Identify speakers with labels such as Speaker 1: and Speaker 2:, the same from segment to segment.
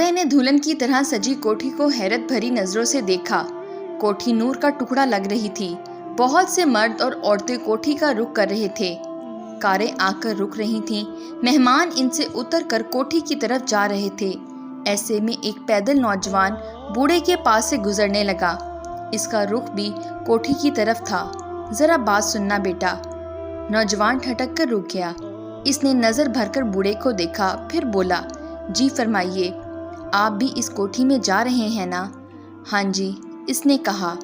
Speaker 1: बूढ़े ने दुल्हन की तरह सजी कोठी को हैरत भरी नजरों से देखा। कोठी नूर का टुकड़ा लग रही थी। बहुत से मर्द और औरतें कोठी का रुख कर रहे थे। कारें आकर रुक रही थीं। मेहमान इनसे उतर कर कोठी की तरफ जा रहे थे। ऐसे में एक पैदल नौजवान बूढ़े के पास से गुजरने लगा। इसका रुख भी कोठी की तरफ था। जरा बात सुनना बेटा। नौजवान ठटक कर रुक गया। इसने नजर भरकर बूढ़े को देखा, फिर बोला, जी फरमाइए, आप भी इस कोठी में जा रहे हैं ना? हाँ जी, इसने कहा।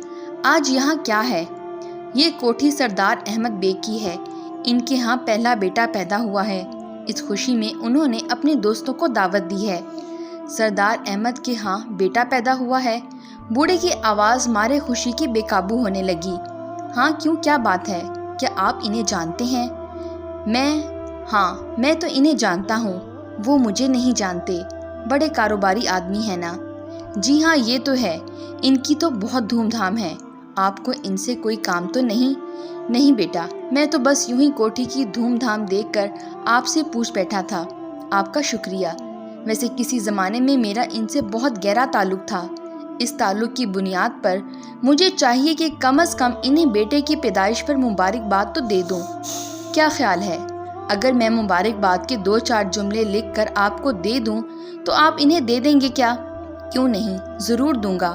Speaker 1: आज यहाँ क्या है? ये कोठी सरदार अहमद बेग की है। इनके यहाँ पहला बेटा पैदा हुआ है। इस खुशी में उन्होंने अपने दोस्तों को दावत दी है। सरदार अहमद के यहाँ बेटा पैदा हुआ है? बूढ़े की आवाज़ मारे खुशी के बेकाबू होने लगी। हाँ क्यों, क्या बात है? क्या आप इन्हें जानते हैं? मैं तो इन्हें जानता हूँ। वो मुझे नहीं जानते। बड़े कारोबारी आदमी है ना? जी हाँ, ये तो है। इनकी तो बहुत धूमधाम है। आपको इनसे कोई काम तो नहीं? नहीं बेटा, मैं तो बस यूं ही कोठी की धूमधाम देखकर आपसे पूछ बैठा था। आपका शुक्रिया। वैसे किसी ज़माने में मेरा इनसे बहुत गहरा ताल्लुक़ था। इस ताल्लुक़ की बुनियाद पर मुझे चाहिए कि कम से कम इन्हें बेटे की पैदाइश पर मुबारकबाद तो दे दूँ। क्या ख्याल है? अगर मैं मुबारकबाद के 2-4 जुमले लिख कर आपको दे दूं तो आप इन्हें दे देंगे क्या? क्यों नहीं, ज़रूर दूंगा।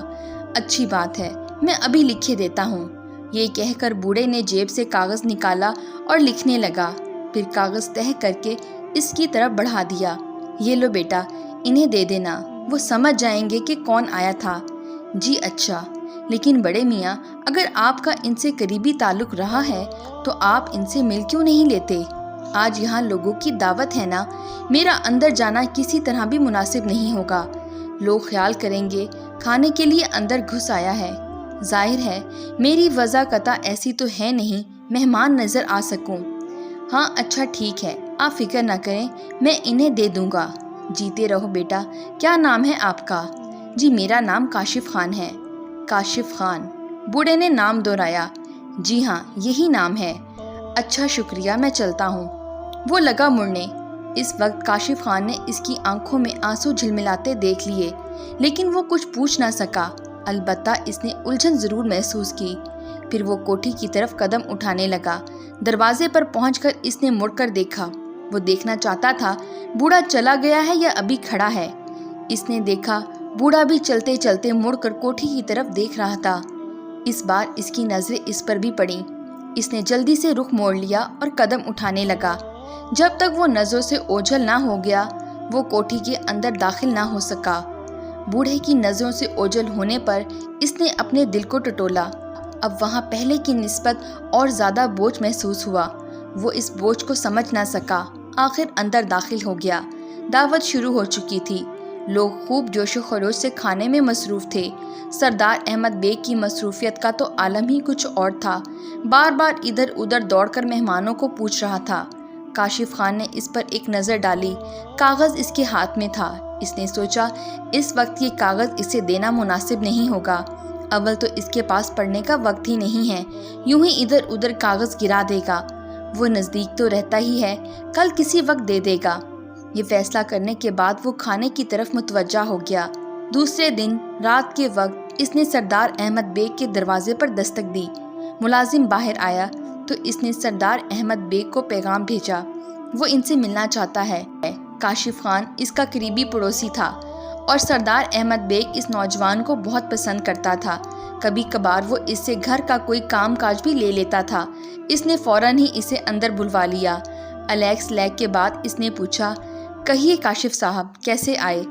Speaker 1: अच्छी बात है, मैं अभी लिखे देता हूँ। ये कहकर बूढ़े ने जेब से कागज़ निकाला और लिखने लगा। फिर कागज़ तह करके इसकी तरफ बढ़ा दिया। ये लो बेटा, इन्हें दे देना, वो समझ जाएंगे कि कौन आया था। जी अच्छा, लेकिन बड़े मियाँ, अगर आपका इनसे करीबी ताल्लुक़ रहा है तो आप इनसे मिल क्यों नहीं लेते? आज यहाँ लोगों की दावत है ना, मेरा अंदर जाना किसी तरह भी मुनासिब नहीं होगा। लोग ख्याल करेंगे खाने के लिए अंदर घुस आया है। जाहिर है मेरी वज़ाकता ऐसी तो है नहीं मेहमान नज़र आ सकूं। हाँ अच्छा ठीक है, आप फिक्र ना करें, मैं इन्हें दे दूंगा। जीते रहो बेटा। क्या नाम है आपका? जी मेरा नाम काशिफ खान है। काशिफ खान? बूढ़े ने नाम दोहराया। जी हाँ, यही नाम है। अच्छा शुक्रिया, मैं चलता हूँ। वो लगा मुड़ने। इस वक्त काशिफ खान ने इसकी आंखों में आंसू झिलमिलाते देख लिए, लेकिन वो कुछ पूछ ना सका। अलबत्ता इसने उलझन ज़रूर महसूस की। फिर वो कोठी की तरफ कदम उठाने लगा। दरवाजे पर पहुंचकर इसने मुड़कर देखा। वो देखना चाहता था बूढ़ा चला गया है या अभी खड़ा है। इसने देखा बूढ़ा भी चलते चलते मुड़कर कोठी की तरफ देख रहा था। इस बार इसकी नज़रें इस पर भी पड़ी। इसने जल्दी से रुख मोड़ लिया और कदम उठाने लगा। जब तक वो नज़रों से ओझल ना हो गया, वो कोठी के अंदर दाखिल ना हो सका। बूढ़े की नज़रों से ओझल होने पर इसने अपने दिल को टटोला। अब वहाँ पहले की निस्बत और ज़्यादा बोझ महसूस हुआ। वो इस बोझ को समझ ना सका। आखिर अंदर दाखिल हो गया। दावत शुरू हो चुकी थी। लोग खूब जोशो खरोश से खाने में मसरूफ़ थे। सरदार अहमद बेग की मसरूफियत का तो आलम ही कुछ और था। बार बार इधर उधर दौड़कर मेहमानों को पूछ रहा था। काशिफ खान ने इस पर एक नज़र डाली। कागज़ इसके हाथ में था। इसने सोचा इस वक्त ये कागज़ इसे देना मुनासिब नहीं होगा। अव्वल तो इसके पास पढ़ने का वक्त ही नहीं है। यूं ही इधर उधर कागज़ गिरा देगा। वो नज़दीक तो रहता ही है, कल किसी वक्त दे देगा। ये फैसला करने के बाद वो खाने की तरफ मुतवज्जा हो गया। दूसरे दिन रात के वक्त इसने सरदार अहमद बेग के दरवाजे पर दस्तक दी। मुलाजिम बाहर आया तो इसने सरदार अहमद बेग को पैगाम भेजा। वो इनसे मिलना चाहता है। काशिफ खान इसका करीबी पड़ोसी था और सरदार अहमद बेग इस नौजवान को बहुत पसंद करता था। कभी कभार वो इससे घर का कोई काम काज भी ले लेता था। इसने फ़ौरन ही इसे अंदर बुलवा लिया। अलेक्स लैग के बाद इसने पूछा, कहिए काशिफ साहब, कैसे आए?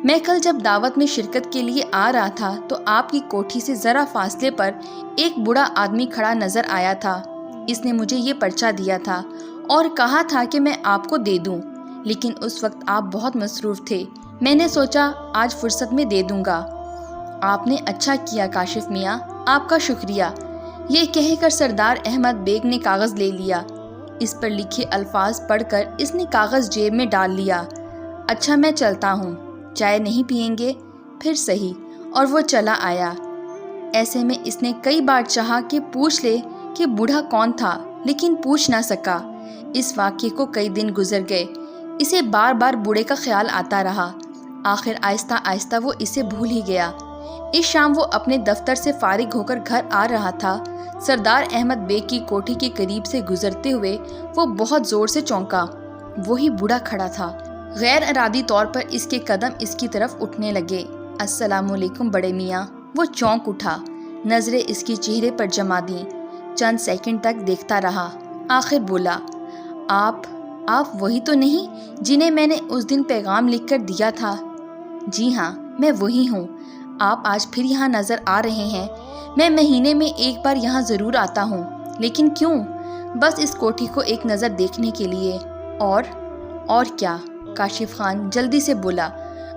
Speaker 1: मैं कल जब दावत में शिरकत के लिए आ रहा था तो आपकी कोठी से ज़रा फासले पर एक बूढ़ा आदमी खड़ा नज़र आया था। इसने मुझे ये पर्चा दिया था और कहा था कि मैं आपको दे दूं, लेकिन उस वक्त आप बहुत मसरूफ़ थे। मैंने सोचा आज फुर्सत में दे दूंगा। आपने अच्छा किया काशिफ मियाँ, आपका शुक्रिया। ये कहकर सरदार अहमद बेग ने कागज़ ले लिया। इस पर लिखे अल्फाज पढ़कर इसने कागज़ जेब में डाल लिया। अच्छा मैं चलता हूँ, चाय नहीं पियेंगे? फिर सही। और वो चला आया। ऐसे में इसने कई बार चाहा कि पूछ ले कि बूढ़ा कौन था, लेकिन पूछ ना सका। इस वाक़ये को कई दिन गुजर गए। इसे बार बार बूढ़े का ख्याल आता रहा। آخر آہستہ آہستہ وہ اسے بھول ہی گیا۔ اس شام وہ اپنے دفتر سے فارغ ہو کر گھر آ رہا تھا۔ سردار احمد بیگ کی کوٹھی کے قریب سے گزرتے ہوئے وہ بہت زور سے چونکا۔ وہی بوڑھا کھڑا تھا۔ غیر ارادی طور پر اس کے قدم اس کی طرف اٹھنے لگے۔ السلام علیکم بڑے میاں۔ وہ چونک اٹھا، نظریں اس کے چہرے پر جما دیں، چند سیکنڈ تک دیکھتا رہا، آخر بولا، آپ وہی تو نہیں جنہیں میں نے اس دن پیغام لکھ کر دیا تھا؟ جی ہاں، میں وہی ہوں۔ آپ آج پھر یہاں نظر آ رہے ہیں۔ میں مہینے میں ایک بار یہاں ضرور آتا ہوں، لیکن کیوں؟ بس اس کوٹھی کو ایک نظر دیکھنے کے لیے۔ اور کیا؟ کاشف خان جلدی سے بولا،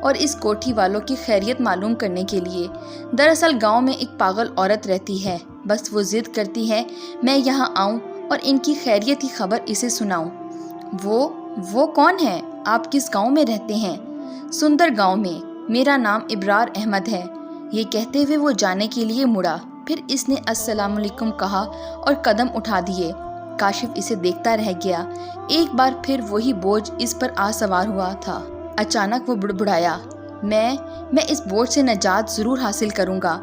Speaker 1: اور اس کوٹھی والوں کی خیریت معلوم کرنے کے لیے۔ دراصل گاؤں میں ایک پاگل عورت رہتی ہے، بس وہ ضد کرتی ہے میں یہاں آؤں اور ان کی خیریت کی خبر اسے سناؤں۔ وہ کون ہے؟ آپ کس گاؤں میں رہتے ہیں؟ سندر گاؤں میں۔ میرا نام ابرار احمد ہے۔ یہ کہتے ہوئے وہ جانے کے لیے مڑا، پھر اس نے السلام علیکم کہا اور قدم اٹھا دیے۔ کاشف اسے دیکھتا رہ گیا۔ ایک بار پھر وہی بوجھ اس پر آ سوار ہوا تھا۔ اچانک وہ بڑبڑایا، میں اس بوجھ سے نجات ضرور حاصل کروں گا۔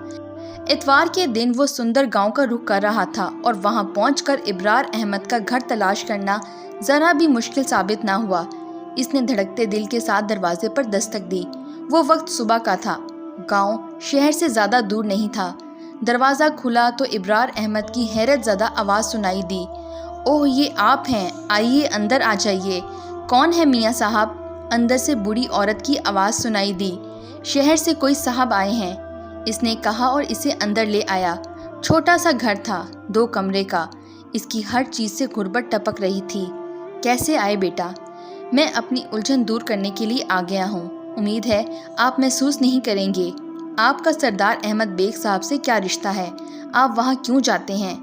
Speaker 1: اتوار کے دن وہ سندر گاؤں کا رخ کر رہا تھا اور وہاں پہنچ کر ابرار احمد کا گھر تلاش کرنا ذرا بھی مشکل ثابت نہ ہوا۔ اس نے دھڑکتے دل کے ساتھ دروازے پر دستک دی۔ وہ وقت صبح کا تھا۔ گاؤں شہر سے زیادہ دور نہیں تھا۔ دروازہ کھلا تو ابرار احمد کی حیرت زدہ آواز سنائی دی، اوہ یہ آپ ہیں، آئیے اندر آ جائیے۔ کون ہے میاں صاحب؟ اندر سے بوڑھی عورت کی آواز سنائی دی۔ شہر سے کوئی صاحب آئے ہیں، اس نے کہا اور اسے اندر لے آیا۔ چھوٹا سا گھر تھا، 2 کمرے کا۔ اس کی ہر چیز سے غربت ٹپک رہی تھی۔ کیسے آئے بیٹا؟ میں اپنی الجھن دور کرنے کے لیے آ گیا ہوں۔ امید ہے آپ محسوس نہیں کریں گے۔ آپ کا سردار احمد بیگ صاحب سے کیا رشتہ ہے؟ آپ وہاں کیوں جاتے ہیں؟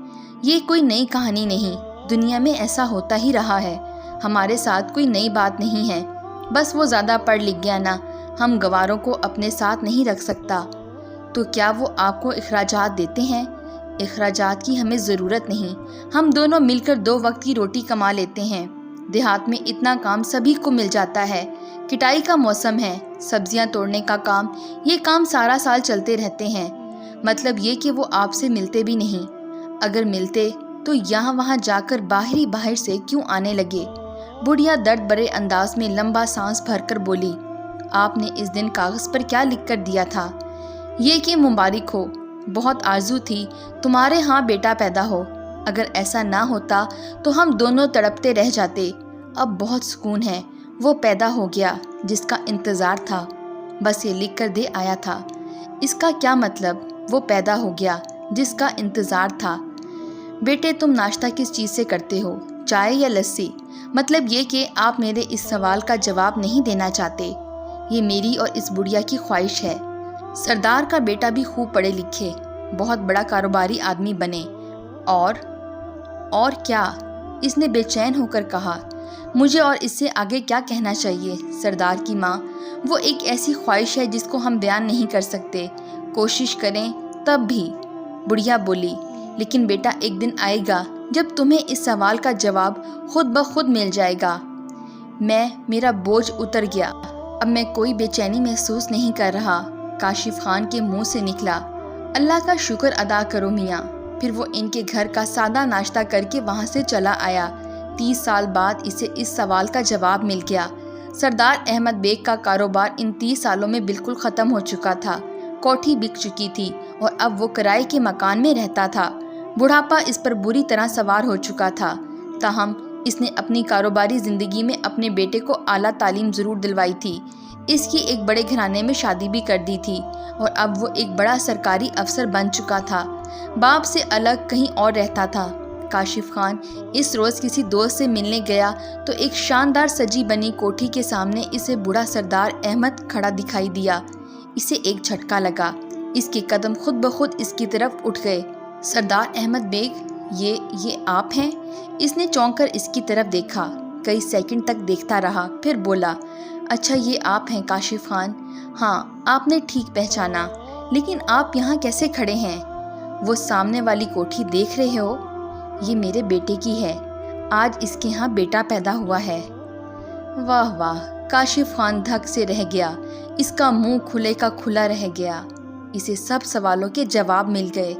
Speaker 1: یہ کوئی نئی کہانی نہیں، دنیا میں ایسا ہوتا ہی رہا ہے۔ ہمارے ساتھ کوئی نئی بات نہیں ہے، بس وہ زیادہ پڑھ لکھ گیا نا، ہم گواروں کو اپنے ساتھ نہیں رکھ سکتا۔ تو کیا وہ آپ کو اخراجات دیتے ہیں؟ اخراجات کی ہمیں ضرورت نہیں، ہم دونوں مل کر 2 وقت کی روٹی کما لیتے ہیں۔ دیہات میں اتنا کام سبھی کو مل جاتا ہے۔ کٹائی کا موسم ہے، سبزیاں توڑنے کا کام، یہ کام سارا سال چلتے رہتے ہیں۔ مطلب یہ کہ وہ آپ سے ملتے بھی نہیں۔ اگر ملتے تو یہاں وہاں جا کر باہر سے کیوں آنے لگے؟ بڑھیا درد بھرے انداز میں لمبا سانس بھر کر بولی، آپ نے اس دن کاغذ پر کیا لکھ کر دیا تھا؟ یہ کہ مبارک ہو، بہت آرزو تھی تمہارے ہاں بیٹا پیدا ہو۔ اگر ایسا نہ ہوتا تو ہم دونوں تڑپتے رہ جاتے۔ اب بہت سکون ہے، وہ پیدا ہو گیا جس کا انتظار تھا، بس یہ لکھ کر دے آیا تھا۔ اس کا کیا مطلب؟ وہ پیدا ہو گیا جس کا انتظار تھا۔ بیٹے تم ناشتہ کس چیز سے کرتے ہو، چائے یا لسی؟ مطلب یہ کہ آپ میرے اس سوال کا جواب نہیں دینا چاہتے۔ یہ میری اور اس بڑھیا کی خواہش ہے۔ سردار کا بیٹا بھی خوب پڑھے لکھے، بہت بڑا کاروباری آدمی بنے۔ اور کیا؟ اس نے بے چین ہو کر کہا۔ مجھے اور اس سے آگے کیا کہنا چاہیے سردار کی ماں؟ وہ ایک ایسی خواہش ہے جس کو ہم بیان نہیں کر سکتے، کوشش کریں تب بھی۔ بڑھیا بولی، لیکن بیٹا ایک دن آئے گا جب تمہیں اس سوال کا جواب خود بخود مل جائے گا۔ میرا بوجھ اتر گیا، اب میں کوئی بے چینی محسوس نہیں کر رہا۔ کاشف خان کے منہ سے نکلا، اللہ کا شکر ادا کرو میاں۔ پھر وہ ان کے گھر کا سادہ ناشتہ کر کے وہاں سے چلا آیا۔ 30 سال بعد اسے اس سوال کا جواب مل گیا۔ سردار احمد بیگ کا کاروبار ان 30 سالوں میں بالکل ختم ہو چکا تھا۔ کوٹھی بک چکی تھی اور اب وہ کرائے کے مکان میں رہتا تھا۔ بڑھاپا اس پر بری طرح سوار ہو چکا تھا، تاہم اس نے اپنی کاروباری زندگی میں اپنے بیٹے کو اعلیٰ تعلیم ضرور دلوائی تھی۔ اس کی ایک بڑے گھرانے میں شادی بھی کر دی تھی اور اب وہ ایک بڑا سرکاری افسر بن چکا تھا۔ باپ سے الگ کہیں اور رہتا تھا۔ کاشف خان اس روز کسی دوست سے ملنے گیا تو ایک شاندار سجی بنی کوٹھی کے سامنے اسے بوڑھا سردار احمد کھڑا دکھائی دیا۔ اسے ایک جھٹکا لگا، اس کے قدم خود بخود اس کی طرف اٹھ گئے۔ سردار احمد بیگ، یہ آپ ہیں؟ اس نے چونک کر اس کی طرف دیکھا، کئی سیکنڈ تک دیکھتا رہا، پھر بولا، اچھا یہ آپ ہیں کاشف خان؟ ہاں، آپ نے ٹھیک پہچانا، لیکن آپ یہاں کیسے کھڑے ہیں؟ وہ سامنے والی کوٹھی دیکھ رہے ہو؟ یہ میرے بیٹے کی ہے، آج اس کے ہاں بیٹا پیدا ہوا ہے۔ واہ واہ، کاشف خان دھک سے رہ گیا، اس کا منہ کھلے کا کھلا رہ گیا۔ اسے سب سوالوں کے جواب مل گئے۔